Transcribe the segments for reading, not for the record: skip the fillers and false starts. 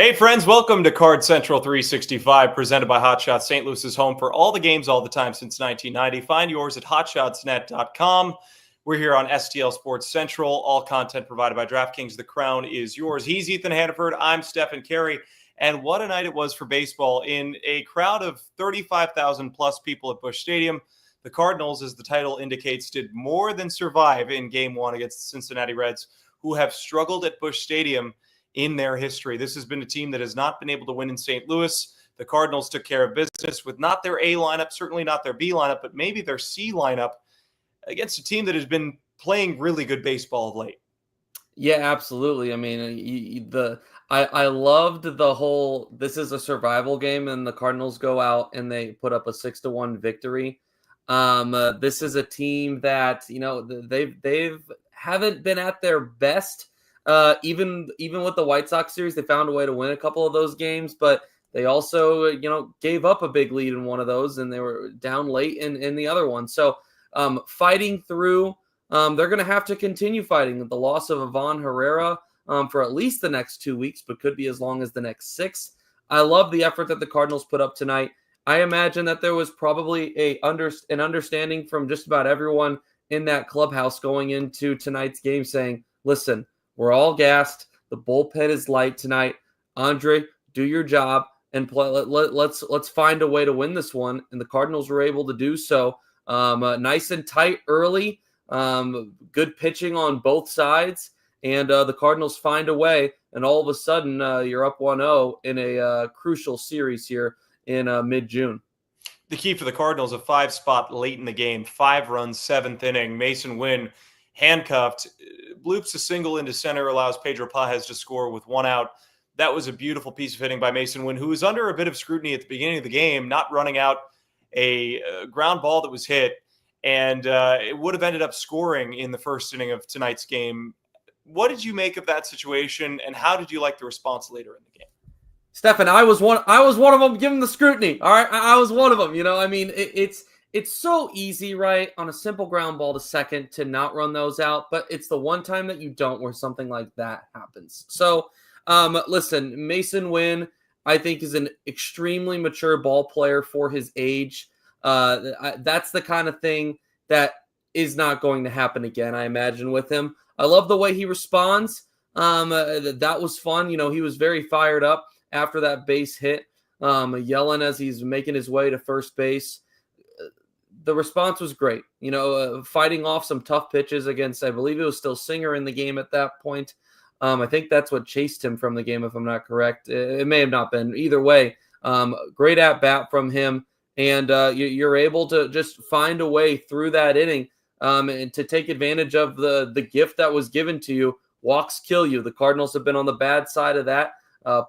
Hey friends, welcome to Card Central 365, presented by Hotshot, St. Louis's home for all the games all the time since 1990. Find yours at hotshotsnet.com. We're here on STL Sports Central. All content provided by DraftKings. The crown is yours. He's Ethan Hannaford. I'm Stefan Caray. And what a night it was for baseball. In a crowd of 35,000 plus people at Busch Stadium, the Cardinals, as the title indicates, did more than survive in Game 1 against the Cincinnati Reds, who have struggled at Busch Stadium in their history. This has been a team that has not been able to win in St. Louis. The Cardinals took care of business with not their A lineup, certainly not their B lineup, but maybe their C lineup against a team that has been playing really good baseball of late. Yeah, absolutely. I mean, I loved the whole this is a survival game, and the Cardinals go out and they put up a 6-1 victory. This is a team that they've haven't been at their best. Even with the White Sox series, they found a way to win a couple of those games, but they also, gave up a big lead in one of those, and they were down late in the other one. So fighting through, they're going to have to continue fighting. The loss of Ivan Herrera for at least the next 2 weeks, but could be as long as the next 6. I love the effort that the Cardinals put up tonight. I imagine that there was probably an understanding from just about everyone in that clubhouse going into tonight's game saying, listen, we're all gassed. The bullpen is light tonight. Andre, do your job and play. Let's find a way to win this one. And the Cardinals were able to do so. Nice and tight early. Good pitching on both sides. And the Cardinals find a way. And all of a sudden, you're up 1-0 in a crucial series here in mid-June. The key for the Cardinals, a 5-spot late in the game, 5 runs, 7th inning. Mason Wynn handcuffed, bloops a single into center, allows Pedro Pajes to score with 1 out. That was a beautiful piece of hitting by Mason Wynn, who was under a bit of scrutiny at the beginning of the game, not running out a ground ball that was hit, and it would have ended up scoring in the first inning of tonight's game. What did you make of that situation, and how did you like the response later in the game? Stefan, I was one of them given the scrutiny. All right, I was one of them. It's so easy, right, on a simple ground ball to second to not run those out, but it's the one time that you don't where something like that happens. So, listen, Mason Wynn, I think, is an extremely mature ball player for his age. That's the kind of thing that is not going to happen again, I imagine, with him. I love the way he responds. That was fun. He was very fired up after that base hit, yelling as he's making his way to first base. The response was great, fighting off some tough pitches against, I believe it was still Singer in the game at that point. I think that's what chased him from the game, if I'm not correct. It may have not been. Either way, great at-bat from him, and you're able to just find a way through that inning and to take advantage of the gift that was given to you. Walks kill you. The Cardinals have been on the bad side of that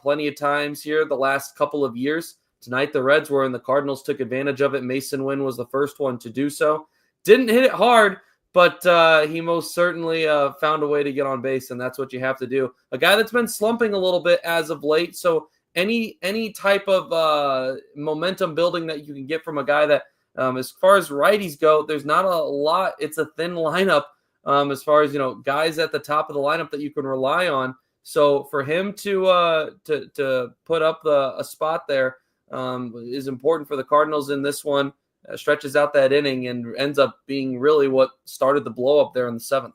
plenty of times here the last couple of years. Tonight, the Reds were, and the Cardinals took advantage of it. Mason Wynn was the first one to do so. Didn't hit it hard, but he most certainly found a way to get on base, and that's what you have to do. A guy that's been slumping a little bit as of late, so any type of momentum building that you can get from a guy that, as far as righties go, there's not a lot. It's a thin lineup as far as, guys at the top of the lineup that you can rely on. So for him to put up a spot there, is important for the Cardinals in this one. Stretches out that inning and ends up being really what started the blow up there in the 7th.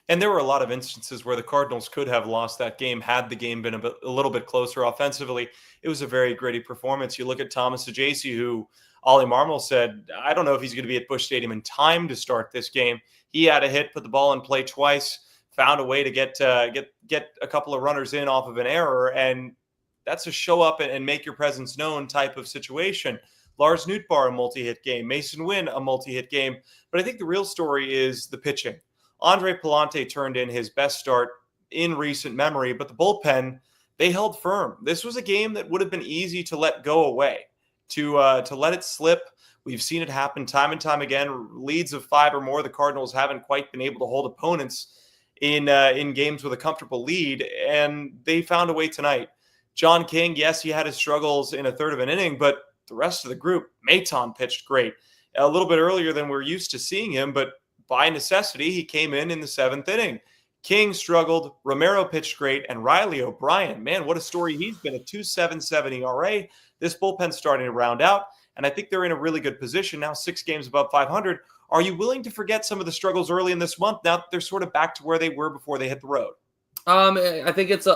And there were a lot of instances where the Cardinals could have lost that game had the game been a little bit closer offensively. It was a very gritty performance. You look at Thomas Ajacey, who Ollie Marmol said, I don't know if he's going to be at Busch Stadium in time to start this game. He had a hit, put the ball in play twice, found a way to get a couple of runners in off of an error, and that's a show up and make your presence known type of situation. Lars Nootbaar, a multi-hit game. Mason Wynn, a multi-hit game. But I think the real story is the pitching. Andre Pallante turned in his best start in recent memory, but the bullpen, they held firm. This was a game that would have been easy to let go away, to let it slip. We've seen it happen time and time again. Leads of 5 or more, the Cardinals haven't quite been able to hold opponents in games with a comfortable lead, and they found a way tonight. John King, yes, he had his struggles in a third of an inning, but the rest of the group, Maton pitched great. A little bit earlier than we're used to seeing him, but by necessity, he came in the 7th inning. King struggled. Romero pitched great. And Riley O'Brien, man, what a story he's been. A 2.77 ERA. This bullpen's starting to round out. And I think they're in a really good position now, 6 games above 500. Are you willing to forget some of the struggles early in this month now that they're sort of back to where they were before they hit the road? I think it's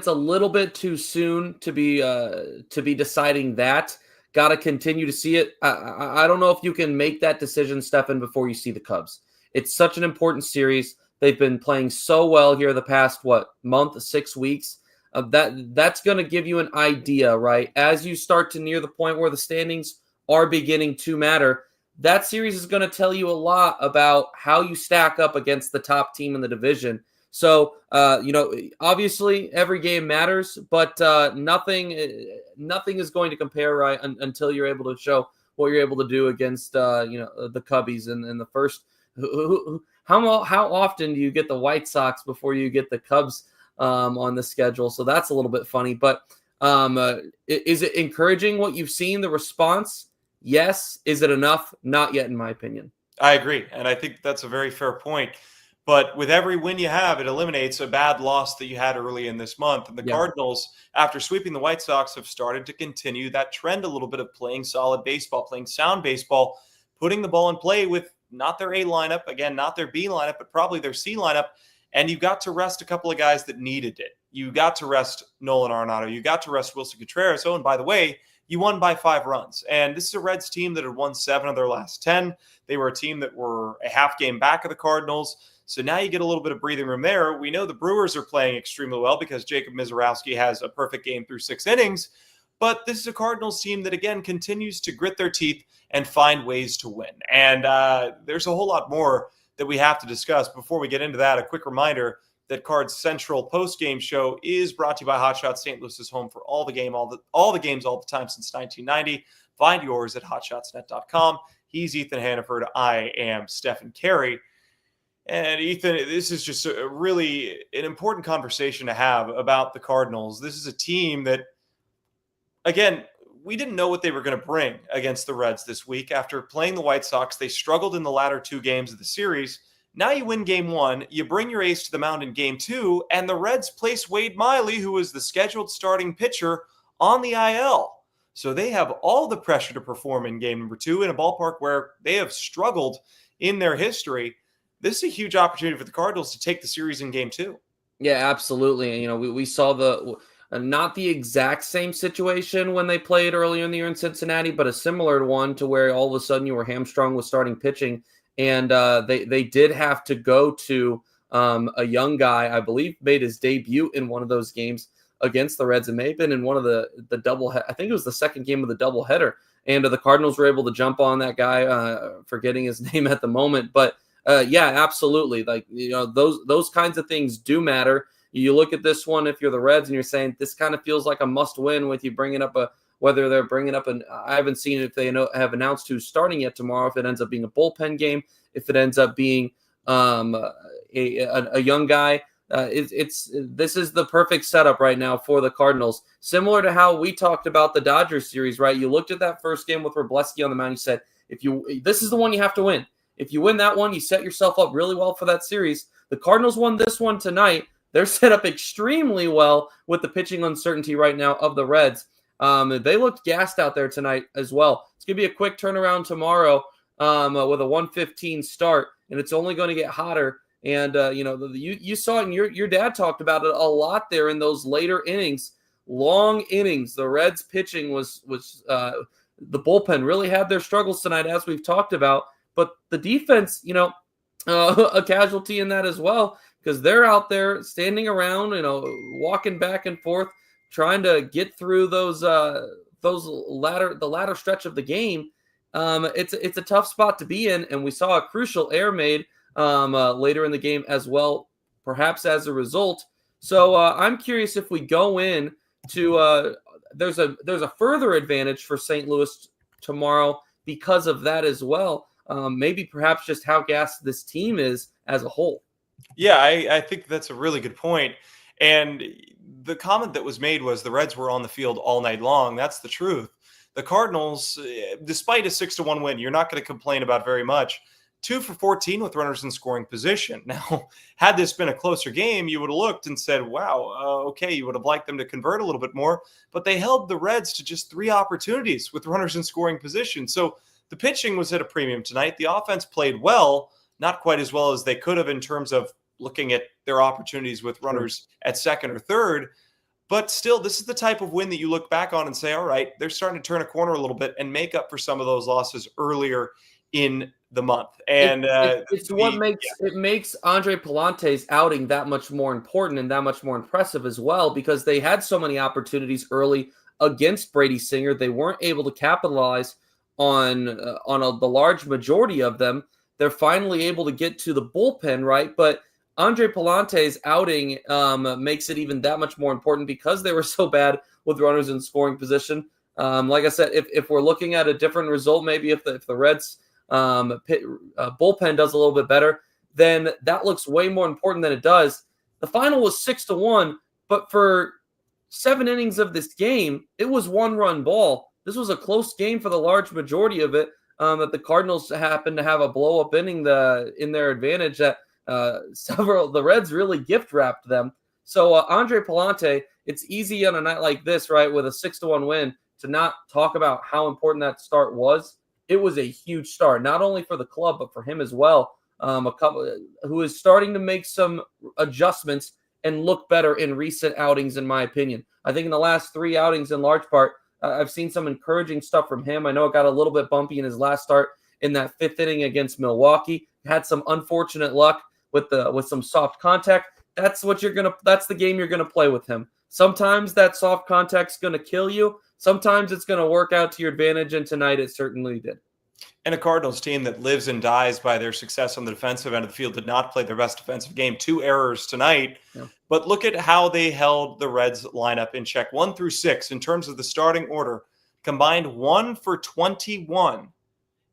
a little bit too soon to be deciding that. Got to continue to see it. I don't know if you can make that decision, Stefan, before you see the Cubs. It's such an important series. They've been playing so well here the past month, 6 weeks. That's going to give you an idea, right? As you start to near the point where the standings are beginning to matter, that series is going to tell you a lot about how you stack up against the top team in the division. So, obviously every game matters, but nothing is going to compare, right, until you're able to show what you're able to do against, the Cubbies in the first. How often do you get the White Sox before you get the Cubs on the schedule? So that's a little bit funny. But is it encouraging what you've seen, the response? Yes. Is it enough? Not yet, in my opinion. I agree. And I think that's a very fair point. But with every win you have, it eliminates a bad loss that you had early in this month. And the Cardinals, after sweeping the White Sox, have started to continue that trend a little bit of playing solid baseball, playing sound baseball, putting the ball in play with not their A lineup, again, not their B lineup, but probably their C lineup. And you got to rest a couple of guys that needed it. You got to rest Nolan Arenado. You got to rest Wilson Contreras. Oh, and by the way, you won by 5 runs. And this is a Reds team that had won 7 of their last 10. They were a team that were a half game back of the Cardinals. So now you get a little bit of breathing room there. We know the Brewers are playing extremely well because Jacob Mizorowski has a perfect game through 6 innings. But this is a Cardinals team that, again, continues to grit their teeth and find ways to win. And there's a whole lot more that we have to discuss. Before we get into that, a quick reminder that Cards Central postgame show is brought to you by Hot Shots, St. Louis's home for all the games, all the time since 1990. Find yours at hotshotsnet.com. He's Ethan Hannaford. I am Stefan Caray. And Ethan, this is just a really an important conversation to have about the Cardinals. This is a team that, again, we didn't know what they were going to bring against the Reds this week. After playing the White Sox, they struggled in the latter 2 games of the series. Now you win game 1, you bring your ace to the mound in game 2, and the Reds place Wade Miley, who was the scheduled starting pitcher, on the IL. So they have all the pressure to perform in game number 2 in a ballpark where they have struggled in their history. This is a huge opportunity for the Cardinals to take the series in game 2. Yeah, absolutely. And, we saw not the exact same situation when they played earlier in the year in Cincinnati, but a similar one to where all of a sudden you were hamstrung with starting pitching. And they did have to go to a young guy, I believe, made his debut in one of those games against the Reds. It may have been in one of the double. I think it was the second game of the doubleheader. And the Cardinals were able to jump on that guy, forgetting his name at the moment. But yeah, absolutely. Like, those kinds of things do matter. You look at this one, if you're the Reds and you're saying this kind of feels like a must win with you bringing up whether they're bringing up I haven't seen if they have announced who's starting yet tomorrow, if it ends up being a bullpen game, if it ends up being a young guy. This is the perfect setup right now for the Cardinals. Similar to how we talked about the Dodgers series, right? You looked at that first game with Wroblewski on the mound. You said, this is the one you have to win. If you win that one, you set yourself up really well for that series. The Cardinals won this one tonight. They're set up extremely well with the pitching uncertainty right now of the Reds. They looked gassed out there tonight as well. It's going to be a quick turnaround tomorrow with a 1:15 start, and it's only going to get hotter. And, you saw it, and your dad talked about it a lot there in those later innings, long innings. The Reds pitching was the bullpen really had their struggles tonight, as we've talked about. But the defense, a casualty in that as well, because they're out there standing around, walking back and forth, trying to get through the latter stretch of the game. It's a tough spot to be in, and we saw a crucial error made later in the game as well, perhaps as a result. So I'm curious if we go in to there's a further advantage for St. Louis tomorrow because of that as well. Maybe perhaps just how gassed this team is as a whole. Yeah, I think that's a really good point. And the comment that was made was the Reds were on the field all night long. That's the truth. The Cardinals, despite a 6-1 win, you're not going to complain about very much. 2 for 14 with runners in scoring position. Now, had this been a closer game, you would have looked and said, wow, okay, you would have liked them to convert a little bit more, but they held the Reds to just 3 opportunities with runners in scoring position. So the pitching was at a premium tonight. The offense played well, not quite as well as they could have in terms of looking at their opportunities with runners at second or third. But still, this is the type of win that you look back on and say, all right, they're starting to turn a corner a little bit and make up for some of those losses earlier in the month. And it's what makes Andre Palante's outing that much more important and that much more impressive as well, because they had so many opportunities early against Brady Singer. They weren't able to capitalize on the large majority of them. They're finally able to get to the bullpen, right? But Andre Palante's outing makes it even that much more important because they were so bad with runners in scoring position. Like I said, if we're looking at a different result, maybe if the Reds bullpen does a little bit better, then that looks way more important than it does. The final was 6-1, but for 7 innings of this game, it was 1-run ball. This was a close game for the large majority of it. That the Cardinals happened to have a blow-up inning in their advantage that the Reds really gift-wrapped them. So Andre Palante, it's easy on a night like this, right, with a 6-1 win, to not talk about how important that start was. It was a huge start, not only for the club, but for him as well, who is starting to make some adjustments and look better in recent outings, in my opinion. I think in the last 3 outings, in large part, I've seen some encouraging stuff from him. I know it got a little bit bumpy in his last start in that 5th inning against Milwaukee. Had some unfortunate luck with some soft contact. That's the game you're gonna play with him. Sometimes that soft contact's gonna kill you. Sometimes it's gonna work out to your advantage, and tonight it certainly did. And a Cardinals team that lives and dies by their success on the defensive end of the field did not play their best defensive game. 2 errors tonight. Yeah. But look at how they held the Reds lineup in check. 1 through 6 in terms of the starting order. Combined 1 for 21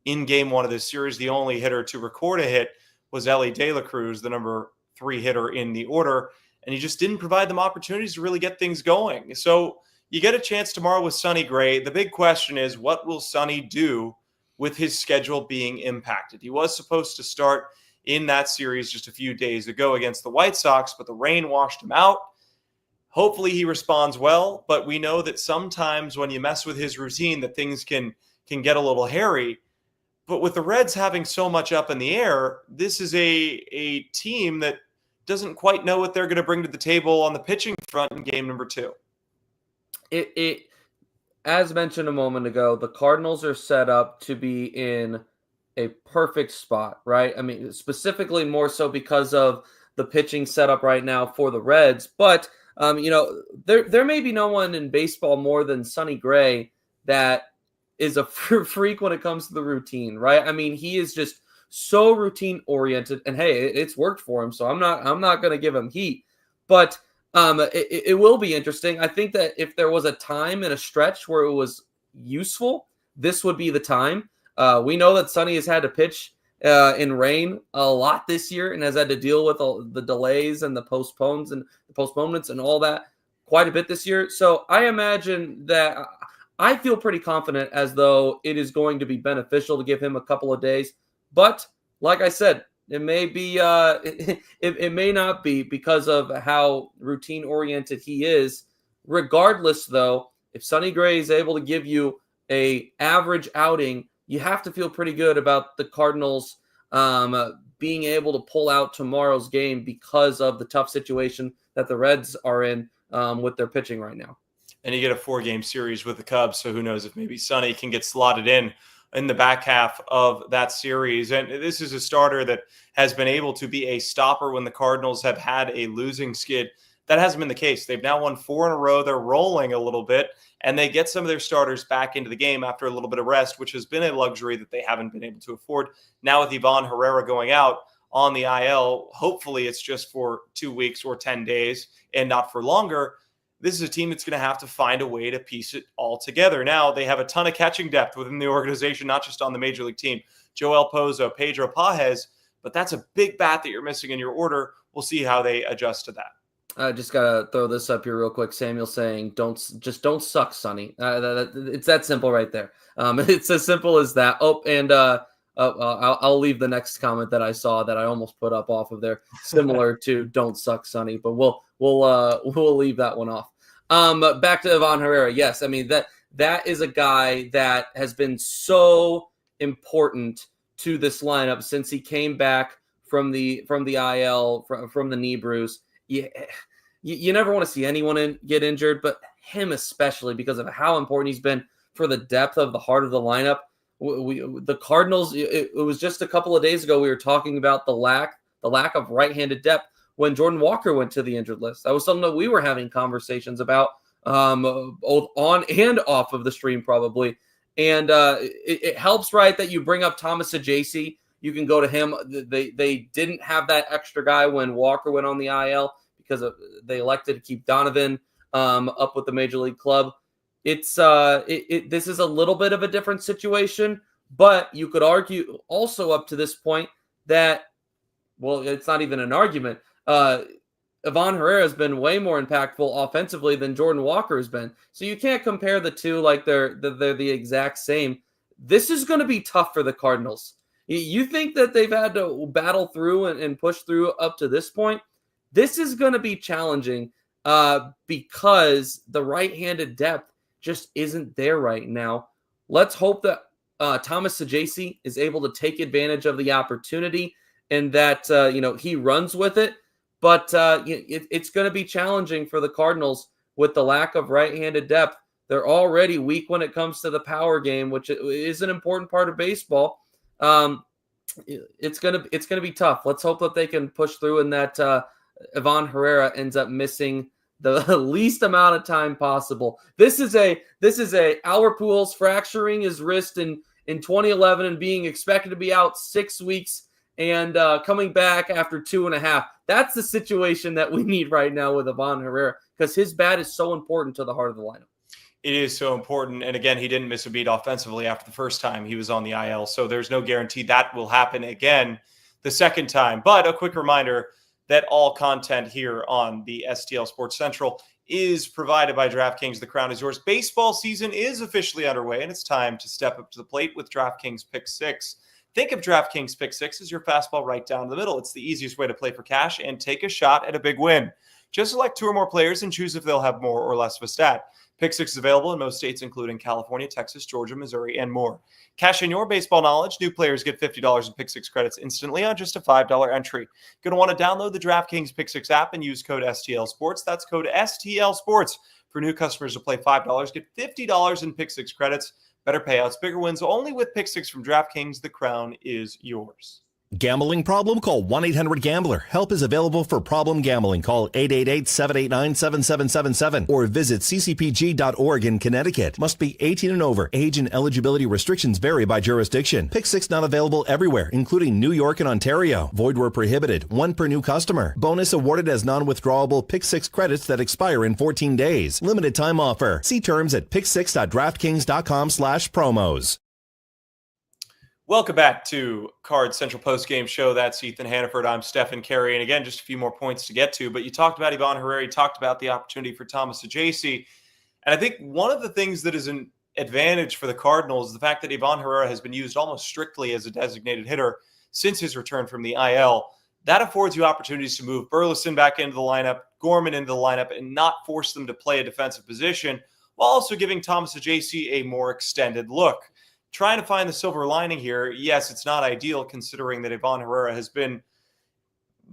in game 1 of this series. The only hitter to record a hit was Elly De La Cruz, the number 3 hitter in the order. And he just didn't provide them opportunities to really get things going. So you get a chance tomorrow with Sonny Gray. The big question is, what will Sonny do with his schedule being impacted? He was supposed to start in that series just a few days ago against the White Sox, but the rain washed him out. Hopefully he responds well, but we know that sometimes when you mess with his routine that things can get a little hairy. But with the Reds having so much up in the air, this is a team that doesn't quite know what they're going to bring to the table on the pitching front in game number 2. As mentioned a moment ago, the Cardinals are set up to be in a perfect spot, right? I mean, specifically more so because of the pitching setup right now for the Reds. But, there may be no one in baseball more than Sonny Gray that is a freak when it comes to the routine, right? I mean, he is just so routine oriented, and hey, it's worked for him, so I'm not going to give him heat. But it will be interesting. I think that if there was a time and a stretch where it was useful, this would be the time. We know that Sonny has had to pitch in rain a lot this year and has had to deal with all the delays and the postponements and all that quite a bit this year. So I imagine that I feel pretty confident as though it is going to be beneficial to give him a couple of days. But like I said, it may be, it may not be because of how routine oriented he is. Regardless, though, if Sonny Gray is able to give you a average outing, you have to feel pretty good about the Cardinals being able to pull out tomorrow's game because of the tough situation that the Reds are in with their pitching right now. And you get a 4-game series with the Cubs, so who knows if maybe Sonny can get slotted in the back half of that series. And this is a starter that has been able to be a stopper when the Cardinals have had a losing skid. That hasn't been the case. They've now won 4 in a row. They're rolling a little bit, and they get some of their starters back into the game after a little bit of rest, which has been a luxury that they haven't been able to afford. Now with Ivan Herrera going out on the IL, hopefully it's just for 2 weeks or 10 days and not for longer. This is a team that's going to have to find a way to piece it all together. Now, they have a ton of catching depth within the organization, not just on the major league team. Joel Pozo, Pedro Pajes, but that's a big bat that you're missing in your order. We'll see how they adjust to that. I just got to throw this up here real quick. Samuel saying, don't suck, Sonny. It's that simple right there. It's as simple as that. Oh, and I'll leave the next comment that I saw that I almost put up off of there, similar to "Don't suck, Sonny," but we'll leave that one off. Back to Ivan Herrera. Yes, I mean that is a guy that has been so important to this lineup since he came back from the IL from the knee bruise. You never want to see anyone get injured, but him especially because of how important he's been for the depth of the heart of the lineup. The Cardinals, it was just a couple of days ago we were talking about the lack of right-handed depth when Jordan Walker went to the injured list. That was something that we were having conversations about both on and off of the stream probably. And it helps, right, that you bring up Thomas Ajacey. You can go to him. They didn't have that extra guy when Walker went on the IL because they elected to keep Donovan up with the Major League club. It's this is a little bit of a different situation, but you could argue also up to this point that, well, it's not even an argument. Ivan Herrera has been way more impactful offensively than Jordan Walker has been. So you can't compare the two like they're the exact same. This is going to be tough for the Cardinals. You think that they've had to battle through and push through up to this point? This is going to be challenging because the right-handed depth just isn't there right now. Let's hope that Thomas Ajacey is able to take advantage of the opportunity and that he runs with it. But it's going to be challenging for the Cardinals with the lack of right-handed depth. They're already weak when it comes to the power game, which is an important part of baseball. It's gonna be tough. Let's hope that they can push through and that Ivan Herrera ends up missing the least amount of time possible. This is a Albert Pujols fracturing his wrist in 2011 and being expected to be out 6 weeks and coming back after 2.5. That's the situation that we need right now with Ivan Herrera because his bat is so important to the heart of the lineup. It is so important. And again, he didn't miss a beat offensively after the first time he was on the IL. So there's no guarantee that will happen again the second time. But a quick reminder that all content here on the STL Sports Central is provided by DraftKings. The crown is yours. Baseball season is officially underway, and it's time to step up to the plate with DraftKings Pick 6. Think of DraftKings Pick 6 as your fastball right down the middle. It's the easiest way to play for cash and take a shot at a big win. Just select 2 or more players and choose if they'll have more or less of a stat. Pick 6 is available in most states, including California, Texas, Georgia, Missouri, and more. Cash in your baseball knowledge. New players get $50 in Pick 6 credits instantly on just a $5 entry. You're going to want to download the DraftKings Pick 6 app and use code STL Sports. That's code STL Sports. For new customers to play $5, get $50 in Pick 6 credits. Better payouts, bigger wins, only with Pick 6 from DraftKings. The crown is yours. Gambling problem? Call 1-800-GAMBLER. Help is available for problem gambling. Call 888-789-7777 or visit ccpg.org in Connecticut. Must be 18 and over. Age and eligibility restrictions vary by jurisdiction. Pick 6 not available everywhere, including New York and Ontario. Void where prohibited. 1 per new customer. Bonus awarded as non-withdrawable Pick 6 credits that expire in 14 days. Limited time offer. See terms at pick6.draftkings.com/promos. Welcome back to Card Central Postgame Show. That's Ethan Hannaford. I'm Stefan Caray. And again, just a few more points to get to. But you talked about Ivan Herrera. You talked about the opportunity for Thomas Ajacey. And I think one of the things that is an advantage for the Cardinals is the fact that Ivan Herrera has been used almost strictly as a designated hitter since his return from the IL. That affords you opportunities to move Burleson back into the lineup, Gorman into the lineup, and not force them to play a defensive position, while also giving Thomas Ajacey a more extended look. Trying to find the silver lining here. Yes, it's not ideal considering that Ivan Herrera has been,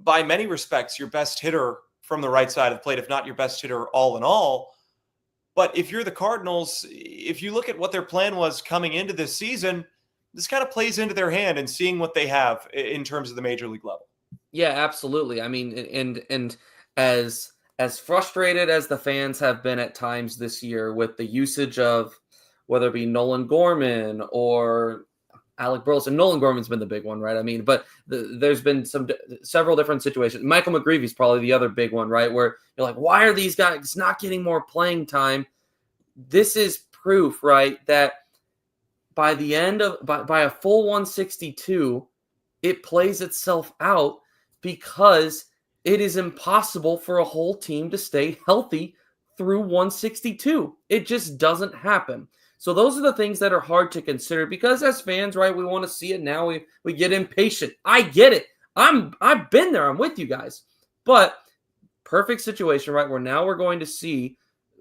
by many respects, your best hitter from the right side of the plate, if not your best hitter all in all. But if you're the Cardinals, if you look at what their plan was coming into this season, this kind of plays into their hand and seeing what they have in terms of the major league level. Yeah, absolutely. I mean, and as frustrated as the fans have been at times this year with the usage of whether it be Nolan Gorman or Alec Burleson. Nolan Gorman's been the big one, right? I mean, but there's been several different situations. Michael McGreevy's probably the other big one, right? Where you're like, why are these guys not getting more playing time? This is proof, right, that by the end of by a full 162, it plays itself out because it is impossible for a whole team to stay healthy through 162. It just doesn't happen. So those are the things that are hard to consider because as fans, right, we want to see it now. We get impatient. I get it. I've been there. I'm with you guys. But perfect situation, right? Where now we're going to see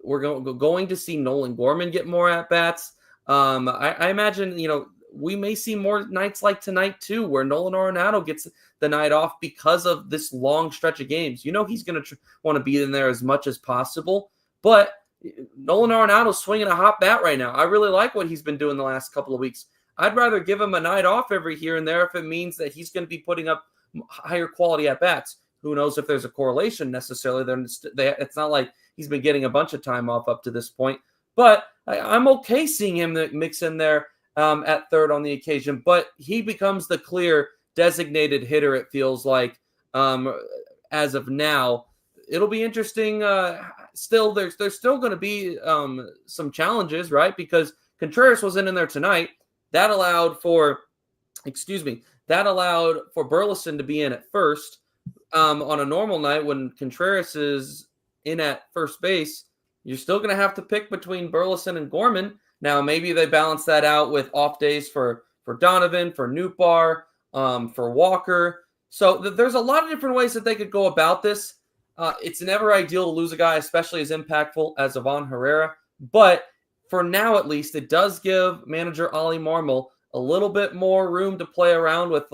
Nolan Gorman get more at bats. I imagine, we may see more nights like tonight too, where Nolan Arenado gets the night off because of this long stretch of games. He's going to want to be in there as much as possible, but Nolan Arenado's swinging a hot bat right now. I really like what he's been doing the last couple of weeks. I'd rather give him a night off every here and there if it means that he's going to be putting up higher quality at bats. Who knows if there's a correlation necessarily? It's not like he's been getting a bunch of time off up to this point, but I'm okay seeing him mix in there at third on the occasion. But he becomes the clear designated hitter, it feels like, as of now. It'll be interesting. Still, there's still going to be some challenges, right? Because Contreras wasn't in there tonight. That allowed for Burleson to be in at first. On a normal night when Contreras is in at first base, you're still going to have to pick between Burleson and Gorman. Now, maybe they balance that out with off days for Donovan, for Nootbaar, for Walker. So there's a lot of different ways that they could go about this. It's never ideal to lose a guy, especially as impactful as Ivan Herrera. But for now, at least, it does give manager Ollie Marmol a little bit more room to play around with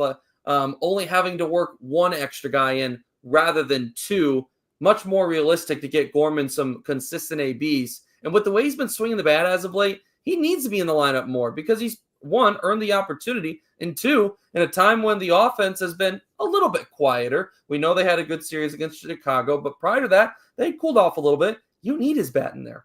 only having to work one extra guy in rather than two. Much more realistic to get Gorman some consistent ABs. And with the way he's been swinging the bat as of late, he needs to be in the lineup more because he's, one, earned the opportunity, and two, in a time when the offense has been a little bit quieter. We know they had a good series against Chicago, but prior to that, they cooled off a little bit. You need his bat in there.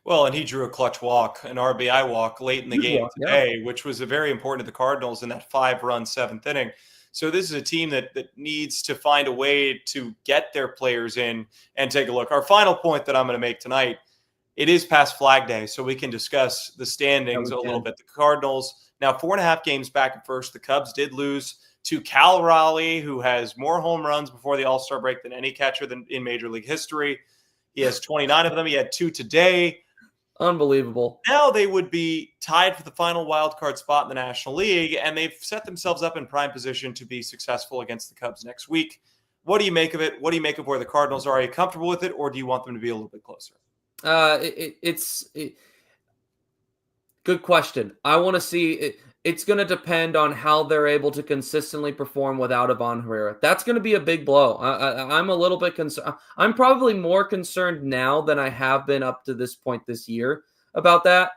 Well, and he drew a clutch walk, an RBI walk late in the game today, which was very important to the Cardinals in that 5-run seventh inning. So this is a team that needs to find a way to get their players in and take a look. Our final point that I'm going to make tonight, it is past Flag Day, so we can discuss the standings a little bit. The Cardinals, now 4.5 games back at first. The Cubs did lose to Cal Raleigh, who has more home runs before the All-Star break than any catcher in Major League history. He has 29 of them. He had 2 today. Unbelievable. Now they would be tied for the final wild card spot in the National League, and they've set themselves up in prime position to be successful against the Cubs next week. What do you make of it? What do you make of where the Cardinals are? Are you comfortable with it, or do you want them to be a little bit closer? Good question. I want to see it. It's going to depend on how they're able to consistently perform without Ivan Herrera. That's going to be a big blow. I'm a little bit concerned. I'm probably more concerned now than I have been up to this point this year about that.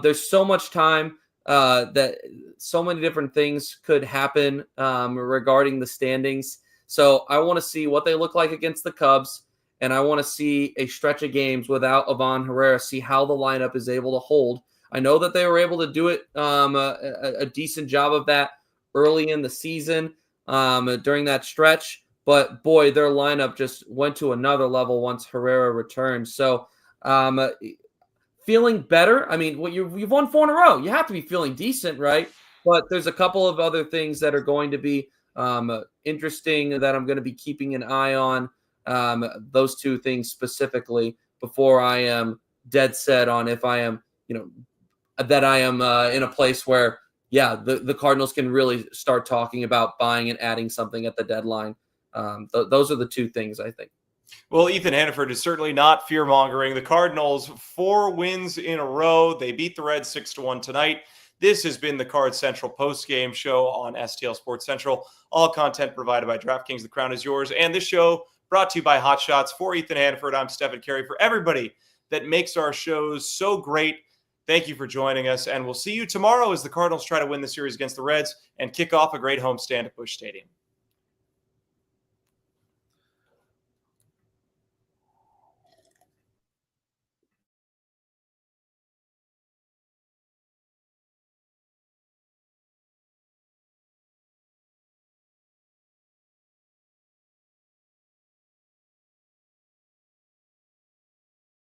There's so much time that so many different things could happen regarding the standings. So I want to see what they look like against the Cubs, and I want to see a stretch of games without Ivan Herrera, see how the lineup is able to hold. I know that they were able to do it a decent job of that early in the season during that stretch. But, boy, their lineup just went to another level once Herrera returned. So feeling better. I mean, you've won 4 in a row. You have to be feeling decent, right? But there's a couple of other things that are going to be interesting that I'm going to be keeping an eye on. Those two things specifically before I am dead set on if I am, that I am in a place where, the Cardinals can really start talking about buying and adding something at the deadline. Those are the two things, I think. Well, Ethan Hannaford is certainly not fear-mongering. The Cardinals, 4 wins in a row. They beat the Reds 6-1 tonight. This has been the Card Central post-game show on STL Sports Central. All content provided by DraftKings. The crown is yours. And this show brought to you by Hot Shots. For Ethan Hannaford, I'm Stefan Caray. For everybody that makes our shows so great, thank you for joining us, and we'll see you tomorrow as the Cardinals try to win the series against the Reds and kick off a great homestand at Busch Stadium.